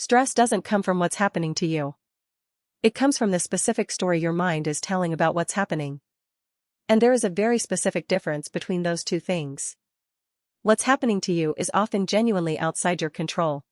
Stress doesn't come from what's happening to you. It comes from the specific story your mind is telling about what's happening. And there is a very specific difference between those two things. What's happening to you is often genuinely outside your control.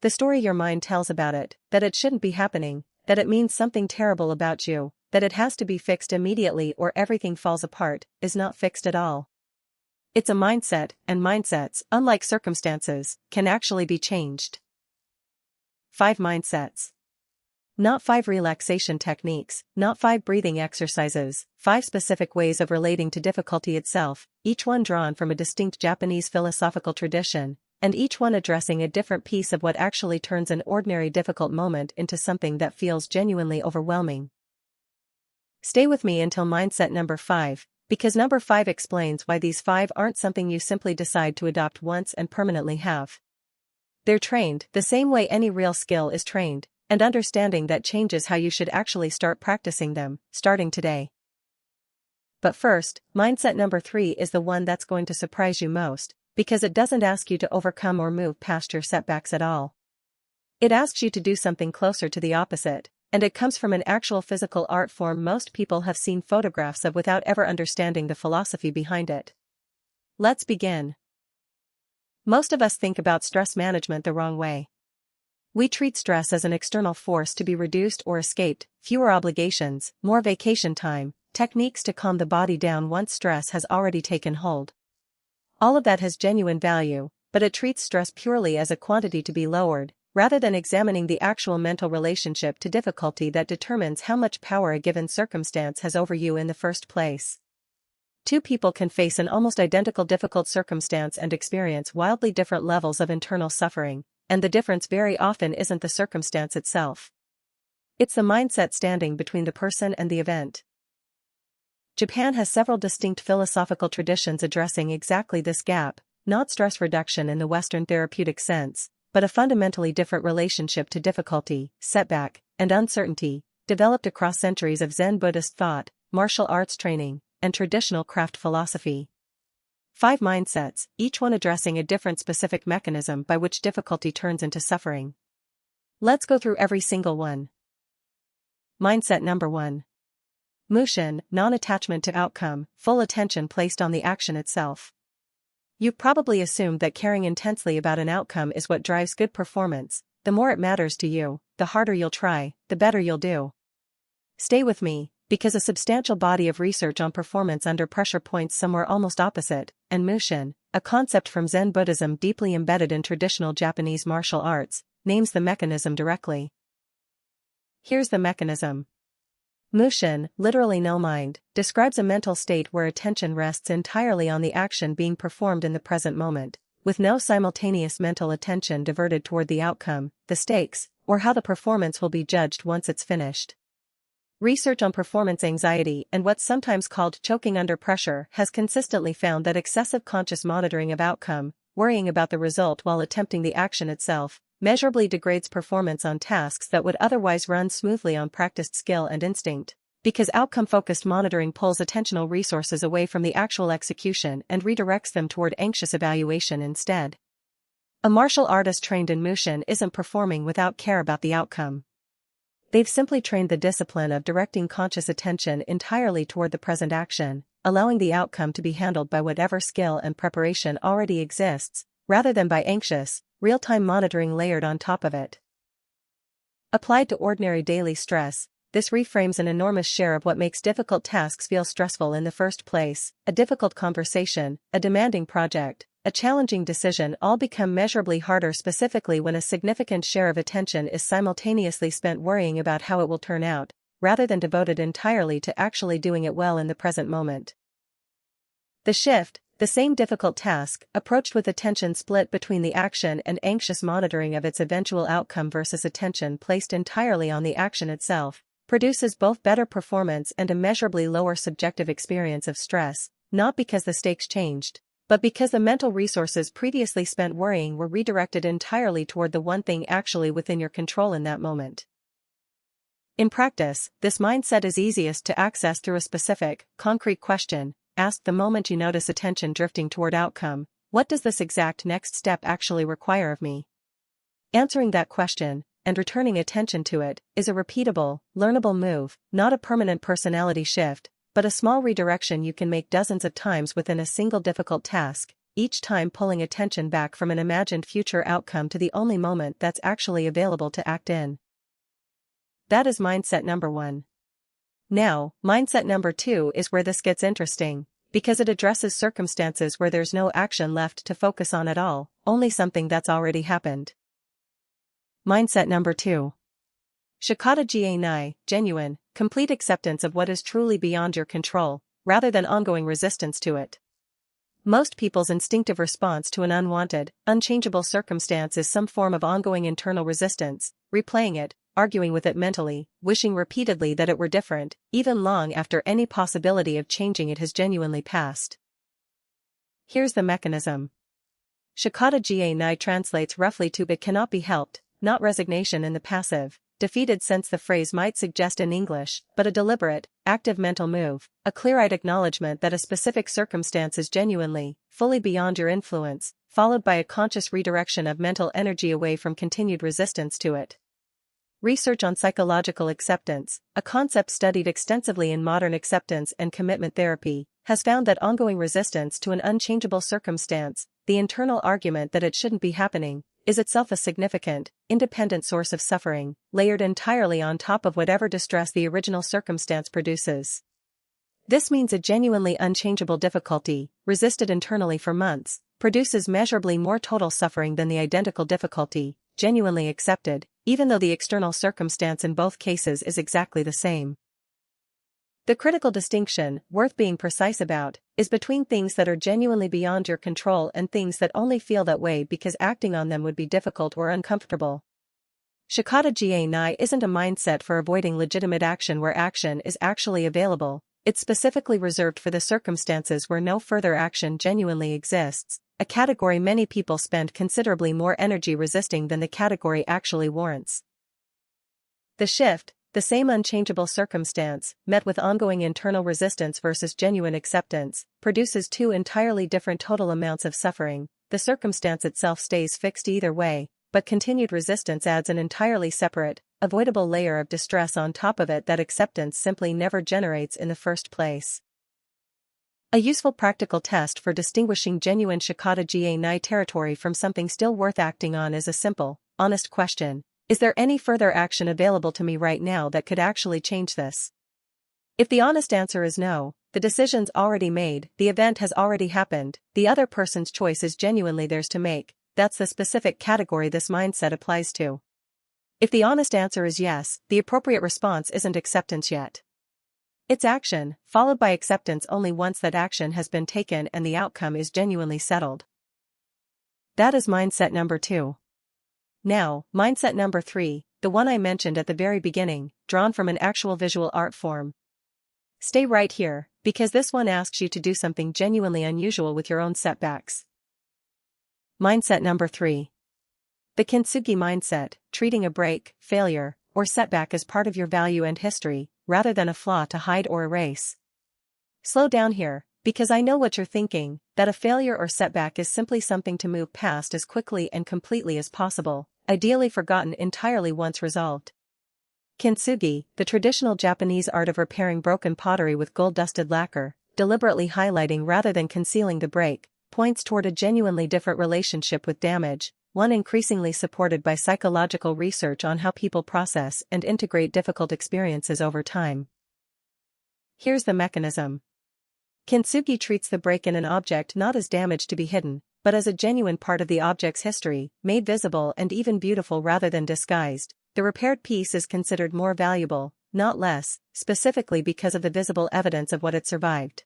The story your mind tells about it, that it shouldn't be happening, that it means something terrible about you, that it has to be fixed immediately or everything falls apart, is not fixed at all. It's a mindset, and mindsets, unlike circumstances, can actually be changed. 5 mindsets. Not 5 relaxation techniques, not 5 breathing exercises, 5 specific ways of relating to difficulty itself, each one drawn from a distinct Japanese philosophical tradition, and each one addressing a different piece of what actually turns an ordinary difficult moment into something that feels genuinely overwhelming. Stay with me until mindset number 5, because number 5 explains why these 5 aren't something you simply decide to adopt once and permanently have. They're trained the same way any real skill is trained, and understanding that changes how you should actually start practicing them, starting today. But first, mindset number 3 is the one that's going to surprise you most, because it doesn't ask you to overcome or move past your setbacks at all. It asks you to do something closer to the opposite, and it comes from an actual physical art form most people have seen photographs of without ever understanding the philosophy behind it. Let's begin. Most of us think about stress management the wrong way. We treat stress as an external force to be reduced or escaped, fewer obligations, more vacation time, techniques to calm the body down once stress has already taken hold. All of that has genuine value, but it treats stress purely as a quantity to be lowered, rather than examining the actual mental relationship to difficulty that determines how much power a given circumstance has over you in the first place. 2 people can face an almost identical difficult circumstance and experience wildly different levels of internal suffering, and the difference very often isn't the circumstance itself. It's the mindset standing between the person and the event. Japan has several distinct philosophical traditions addressing exactly this gap, not stress reduction in the Western therapeutic sense, but a fundamentally different relationship to difficulty, setback, and uncertainty, developed across centuries of Zen Buddhist thought, martial arts training, and traditional craft philosophy. 5 mindsets, each one addressing a different specific mechanism by which difficulty turns into suffering. Let's go through every single one. Mindset number 1. Mushin, non-attachment to outcome, full attention placed on the action itself. You've probably assumed that caring intensely about an outcome is what drives good performance. The more it matters to you, the harder you'll try, the better you'll do. Stay with me, because a substantial body of research on performance under pressure points somewhere almost opposite, and Mushin, a concept from Zen Buddhism deeply embedded in traditional Japanese martial arts, names the mechanism directly. Here's the mechanism. Mushin, literally no mind, describes a mental state where attention rests entirely on the action being performed in the present moment, with no simultaneous mental attention diverted toward the outcome, the stakes, or how the performance will be judged once it's finished. Research on performance anxiety and what's sometimes called choking under pressure has consistently found that excessive conscious monitoring of outcome, worrying about the result while attempting the action itself, measurably degrades performance on tasks that would otherwise run smoothly on practiced skill and instinct, because outcome-focused monitoring pulls attentional resources away from the actual execution and redirects them toward anxious evaluation instead. A martial artist trained in Mushin isn't performing without care about the outcome. They've simply trained the discipline of directing conscious attention entirely toward the present action, allowing the outcome to be handled by whatever skill and preparation already exists, rather than by anxious, real-time monitoring layered on top of it. Applied to ordinary daily stress, this reframes an enormous share of what makes difficult tasks feel stressful in the first place. A difficult conversation, a demanding project, a challenging decision all become measurably harder, specifically when a significant share of attention is simultaneously spent worrying about how it will turn out, rather than devoted entirely to actually doing it well in the present moment. The shift, the same difficult task, approached with attention split between the action and anxious monitoring of its eventual outcome versus attention placed entirely on the action itself, produces both better performance and a measurably lower subjective experience of stress, not because the stakes changed, but because the mental resources previously spent worrying were redirected entirely toward the one thing actually within your control in that moment. In practice, this mindset is easiest to access through a specific, concrete question, asked the moment you notice attention drifting toward outcome. What does this exact next step actually require of me? Answering that question, and returning attention to it, is a repeatable, learnable move, not a permanent personality shift, but a small redirection you can make dozens of times within a single difficult task, each time pulling attention back from an imagined future outcome to the only moment that's actually available to act in. That is mindset number 1. Now, mindset number 2 is where this gets interesting, because it addresses circumstances where there's no action left to focus on at all, only something that's already happened. Mindset number 2. Shikata ga nai, genuine, complete acceptance of what is truly beyond your control, rather than ongoing resistance to it. Most people's instinctive response to an unwanted, unchangeable circumstance is some form of ongoing internal resistance, replaying it, arguing with it mentally, wishing repeatedly that it were different, even long after any possibility of changing it has genuinely passed. Here's the mechanism. Shikata ga nai translates roughly to "it cannot be helped," not resignation in the passive, defeated sense the phrase might suggest in English, but a deliberate, active mental move, a clear-eyed acknowledgement that a specific circumstance is genuinely, fully beyond your influence, followed by a conscious redirection of mental energy away from continued resistance to it. Research on psychological acceptance, a concept studied extensively in modern acceptance and commitment therapy, has found that ongoing resistance to an unchangeable circumstance, the internal argument that it shouldn't be happening, is itself a significant, independent source of suffering, layered entirely on top of whatever distress the original circumstance produces. This means a genuinely unchangeable difficulty, resisted internally for months, produces measurably more total suffering than the identical difficulty, genuinely accepted, even though the external circumstance in both cases is exactly the same. The critical distinction, worth being precise about, is between things that are genuinely beyond your control and things that only feel that way because acting on them would be difficult or uncomfortable. Shikata ga nai isn't a mindset for avoiding legitimate action where action is actually available, it's specifically reserved for the circumstances where no further action genuinely exists, a category many people spend considerably more energy resisting than the category actually warrants. The shift, the same unchangeable circumstance, met with ongoing internal resistance versus genuine acceptance, produces two entirely different total amounts of suffering. The circumstance itself stays fixed either way, but continued resistance adds an entirely separate, avoidable layer of distress on top of it that acceptance simply never generates in the first place. A useful practical test for distinguishing genuine Shikata ga nai territory from something still worth acting on is a simple, honest question. Is there any further action available to me right now that could actually change this? If the honest answer is no, the decision's already made, the event has already happened, the other person's choice is genuinely theirs to make, that's the specific category this mindset applies to. If the honest answer is yes, the appropriate response isn't acceptance yet. It's action, followed by acceptance only once that action has been taken and the outcome is genuinely settled. That is mindset number 2. Now, mindset number 3, the one I mentioned at the very beginning, drawn from an actual visual art form. Stay right here, because this one asks you to do something genuinely unusual with your own setbacks. Mindset number 3. The Kintsugi mindset, treating a break, failure, or setback as part of your value and history, rather than a flaw to hide or erase. Slow down here, because I know what you're thinking, that a failure or setback is simply something to move past as quickly and completely as possible, ideally forgotten entirely once resolved. Kintsugi, the traditional Japanese art of repairing broken pottery with gold-dusted lacquer, deliberately highlighting rather than concealing the break, points toward a genuinely different relationship with damage, one increasingly supported by psychological research on how people process and integrate difficult experiences over time. Here's the mechanism. Kintsugi treats the break in an object not as damage to be hidden, but as a genuine part of the object's history, made visible and even beautiful rather than disguised. The repaired piece is considered more valuable, not less, specifically because of the visible evidence of what it survived.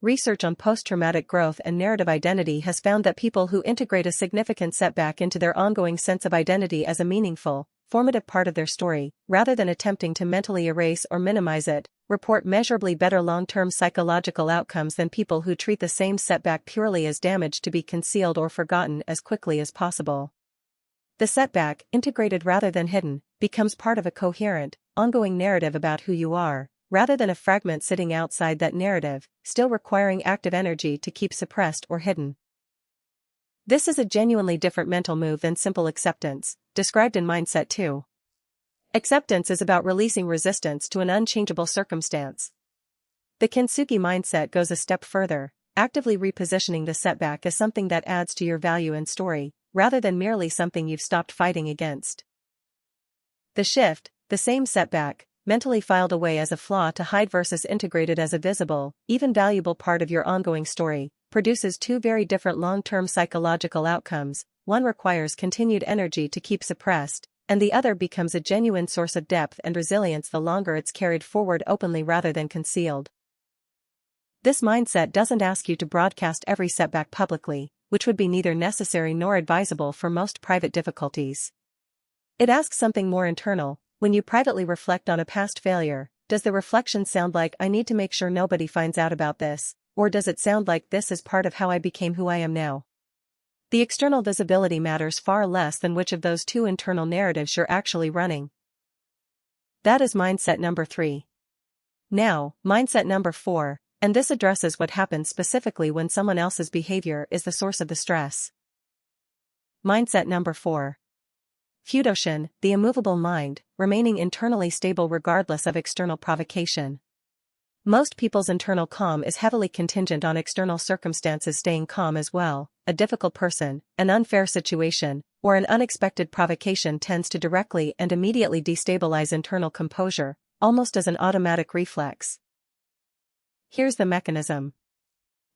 Research on post-traumatic growth and narrative identity has found that people who integrate a significant setback into their ongoing sense of identity as a meaningful, formative part of their story, rather than attempting to mentally erase or minimize it, report measurably better long-term psychological outcomes than people who treat the same setback purely as damage to be concealed or forgotten as quickly as possible. The setback, integrated rather than hidden, becomes part of a coherent, ongoing narrative about who you are, rather than a fragment sitting outside that narrative, still requiring active energy to keep suppressed or hidden. This is a genuinely different mental move than simple acceptance, described in Mindset 2. Acceptance is about releasing resistance to an unchangeable circumstance. The Kintsugi mindset goes a step further, actively repositioning the setback as something that adds to your value and story, rather than merely something you've stopped fighting against. The shift, the same setback, mentally filed away as a flaw to hide versus integrated as a visible, even valuable part of your ongoing story, produces two very different long-term psychological outcomes. One requires continued energy to keep suppressed, and the other becomes a genuine source of depth and resilience the longer it's carried forward openly rather than concealed. This mindset doesn't ask you to broadcast every setback publicly, which would be neither necessary nor advisable for most private difficulties. It asks something more internal. When you privately reflect on a past failure, does the reflection sound like "I need to make sure nobody finds out about this," or does it sound like "this is part of how I became who I am now"? The external visibility matters far less than which of those two internal narratives you're actually running. That is mindset number 3. Now, mindset number 4, and this addresses what happens specifically when someone else's behavior is the source of the stress. Mindset number 4. Fudoshin, the immovable mind, remaining internally stable regardless of external provocation. Most people's internal calm is heavily contingent on external circumstances staying calm as well. A difficult person, an unfair situation, or an unexpected provocation tends to directly and immediately destabilize internal composure, almost as an automatic reflex. Here's the mechanism.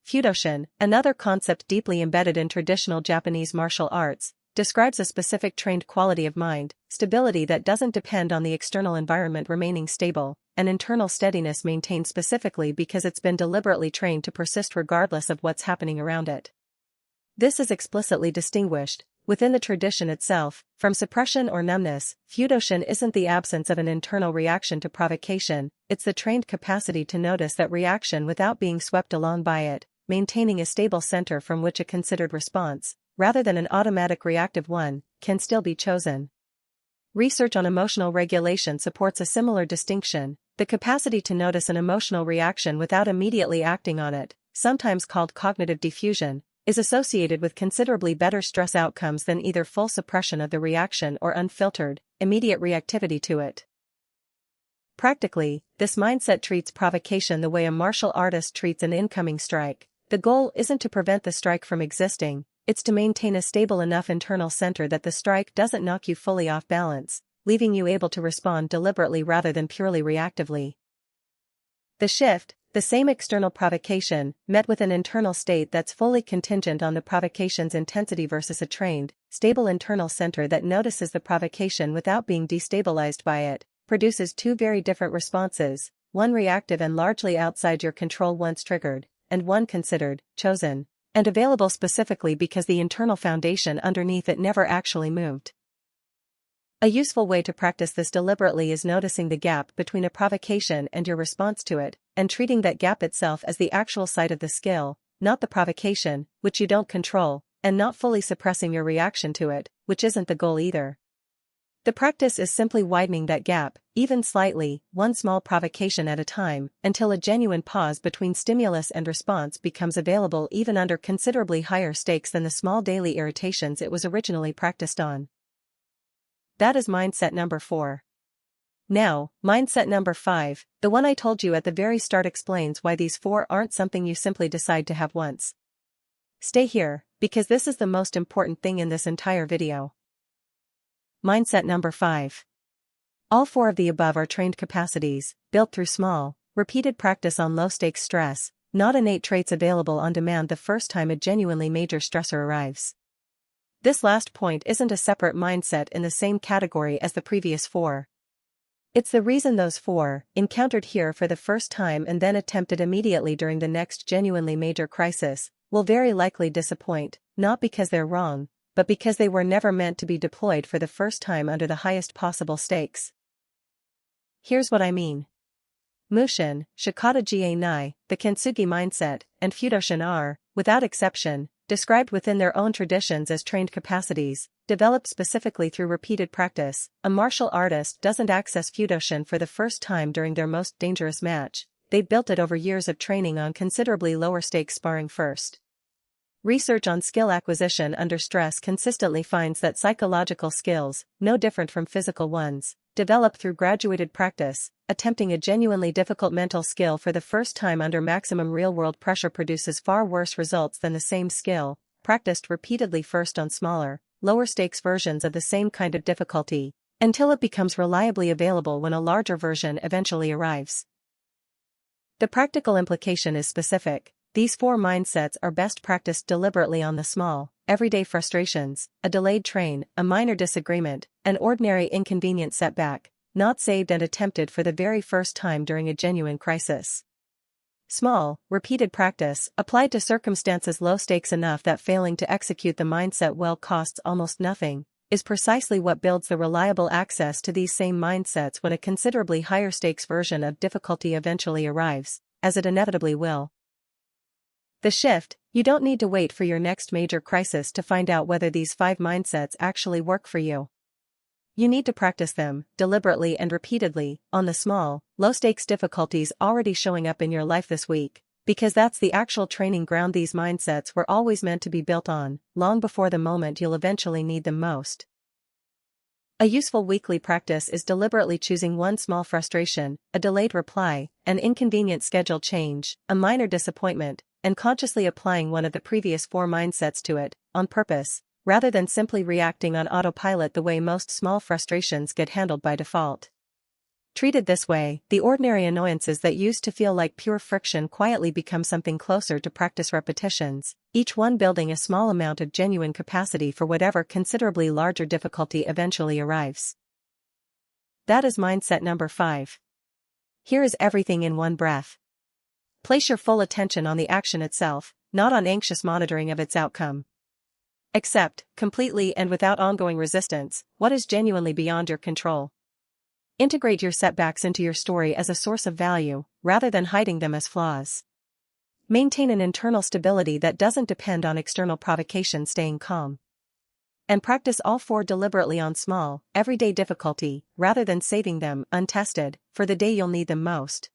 Fudoshin, another concept deeply embedded in traditional Japanese martial arts, describes a specific trained quality of mind, stability that doesn't depend on the external environment remaining stable, an internal steadiness maintained specifically because it's been deliberately trained to persist regardless of what's happening around it. This is explicitly distinguished, within the tradition itself, from suppression or numbness. Fudoshin isn't the absence of an internal reaction to provocation, it's the trained capacity to notice that reaction without being swept along by it, maintaining a stable center from which a considered response, rather than an automatic reactive one, can still be chosen. Research on emotional regulation supports a similar distinction, the capacity to notice an emotional reaction without immediately acting on it, sometimes called cognitive diffusion, is associated with considerably better stress outcomes than either full suppression of the reaction or unfiltered, immediate reactivity to it. Practically, this mindset treats provocation the way a martial artist treats an incoming strike. The goal isn't to prevent the strike from existing, it's to maintain a stable enough internal center that the strike doesn't knock you fully off balance, leaving you able to respond deliberately rather than purely reactively. The shift, the same external provocation, met with an internal state that's fully contingent on the provocation's intensity versus a trained, stable internal center that notices the provocation without being destabilized by it, produces two very different responses, one reactive and largely outside your control once triggered, and one considered, chosen, and available specifically because the internal foundation underneath it never actually moved. A useful way to practice this deliberately is noticing the gap between a provocation and your response to it, and treating that gap itself as the actual site of the skill, not the provocation, which you don't control, and not fully suppressing your reaction to it, which isn't the goal either. The practice is simply widening that gap, even slightly, one small provocation at a time, until a genuine pause between stimulus and response becomes available even under considerably higher stakes than the small daily irritations it was originally practiced on. That is mindset number 4. Now, mindset number 5, the one I told you at the very start, explains why these 4 aren't something you simply decide to have once. Stay here, because this is the most important thing in this entire video. Mindset number 5. All 4 of the above are trained capacities, built through small, repeated practice on low-stakes stress, not innate traits available on demand the first time a genuinely major stressor arrives. This last point isn't a separate mindset in the same category as the previous 4. It's the reason those 4, encountered here for the first time and then attempted immediately during the next genuinely major crisis, will very likely disappoint, not because they're wrong, but because they were never meant to be deployed for the first time under the highest possible stakes. Here's what I mean. Mushin, Shikata ga nai, the Kintsugi mindset, and Fudoshin are, without exception, described within their own traditions as trained capacities, developed specifically through repeated practice. A martial artist doesn't access Fudoshin for the first time during their most dangerous match, they built it over years of training on considerably lower stakes sparring first. Research on skill acquisition under stress consistently finds that psychological skills, no different from physical ones, develop through graduated practice. Attempting a genuinely difficult mental skill for the first time under maximum real-world pressure produces far worse results than the same skill, practiced repeatedly first on smaller, lower-stakes versions of the same kind of difficulty, until it becomes reliably available when a larger version eventually arrives. The practical implication is specific. These 4 mindsets are best practiced deliberately on the small, everyday frustrations, a delayed train, a minor disagreement, an ordinary inconvenient setback, not saved and attempted for the very first time during a genuine crisis. Small, repeated practice, applied to circumstances low stakes enough that failing to execute the mindset well costs almost nothing, is precisely what builds the reliable access to these same mindsets when a considerably higher stakes version of difficulty eventually arrives, as it inevitably will. The shift: you don't need to wait for your next major crisis to find out whether these 5 mindsets actually work for you. You need to practice them, deliberately and repeatedly, on the small, low-stakes difficulties already showing up in your life this week, because that's the actual training ground these mindsets were always meant to be built on, long before the moment you'll eventually need them most. A useful weekly practice is deliberately choosing one small frustration, a delayed reply, an inconvenient schedule change, a minor disappointment, and consciously applying one of the previous 4 mindsets to it, on purpose, rather than simply reacting on autopilot the way most small frustrations get handled by default. Treated this way, the ordinary annoyances that used to feel like pure friction quietly become something closer to practice repetitions, each one building a small amount of genuine capacity for whatever considerably larger difficulty eventually arrives. That is mindset number 5. Here is everything in one breath. Place your full attention on the action itself, not on anxious monitoring of its outcome. Accept, completely and without ongoing resistance, what is genuinely beyond your control. Integrate your setbacks into your story as a source of value, rather than hiding them as flaws. Maintain an internal stability that doesn't depend on external provocation. Staying calm. And practice all 4 deliberately on small, everyday difficulty, rather than saving them, untested, for the day you'll need them most.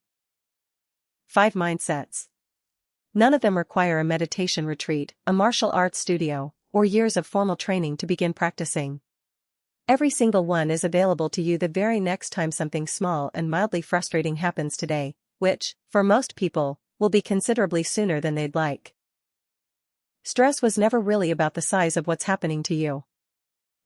5 mindsets. None of them require a meditation retreat, a martial arts studio, or years of formal training to begin practicing. Every single one is available to you the very next time something small and mildly frustrating happens today, which, for most people, will be considerably sooner than they'd like. Stress was never really about the size of what's happening to you.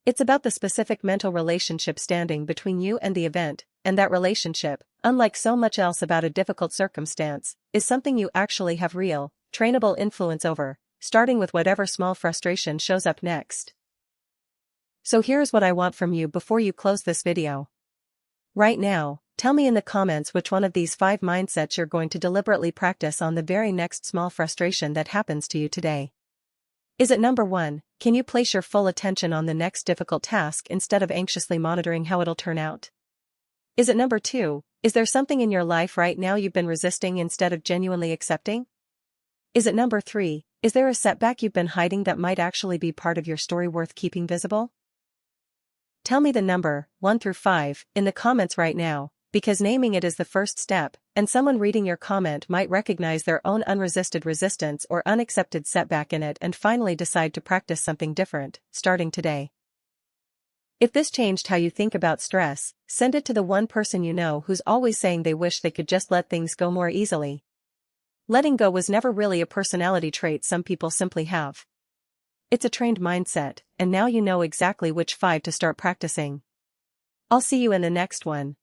It's about the specific mental relationship standing between you and the event, and that relationship, unlike so much else about a difficult circumstance, is something you actually have real, trainable influence over, starting with whatever small frustration shows up next. So here's what I want from you before you close this video. Right now, tell me in the comments which one of these 5 mindsets you're going to deliberately practice on the very next small frustration that happens to you today. Is it number 1, can you place your full attention on the next difficult task instead of anxiously monitoring how it'll turn out? Is it number 2, is there something in your life right now you've been resisting instead of genuinely accepting? Is it number 3, is there a setback you've been hiding that might actually be part of your story worth keeping visible? Tell me the number, 1 through 5, in the comments right now, because naming it is the first step, and someone reading your comment might recognize their own unresisted resistance or unaccepted setback in it and finally decide to practice something different, starting today. If this changed how you think about stress, send it to the one person you know who's always saying they wish they could just let things go more easily. Letting go was never really a personality trait some people simply have. It's a trained mindset, and now you know exactly which 5 to start practicing. I'll see you in the next one.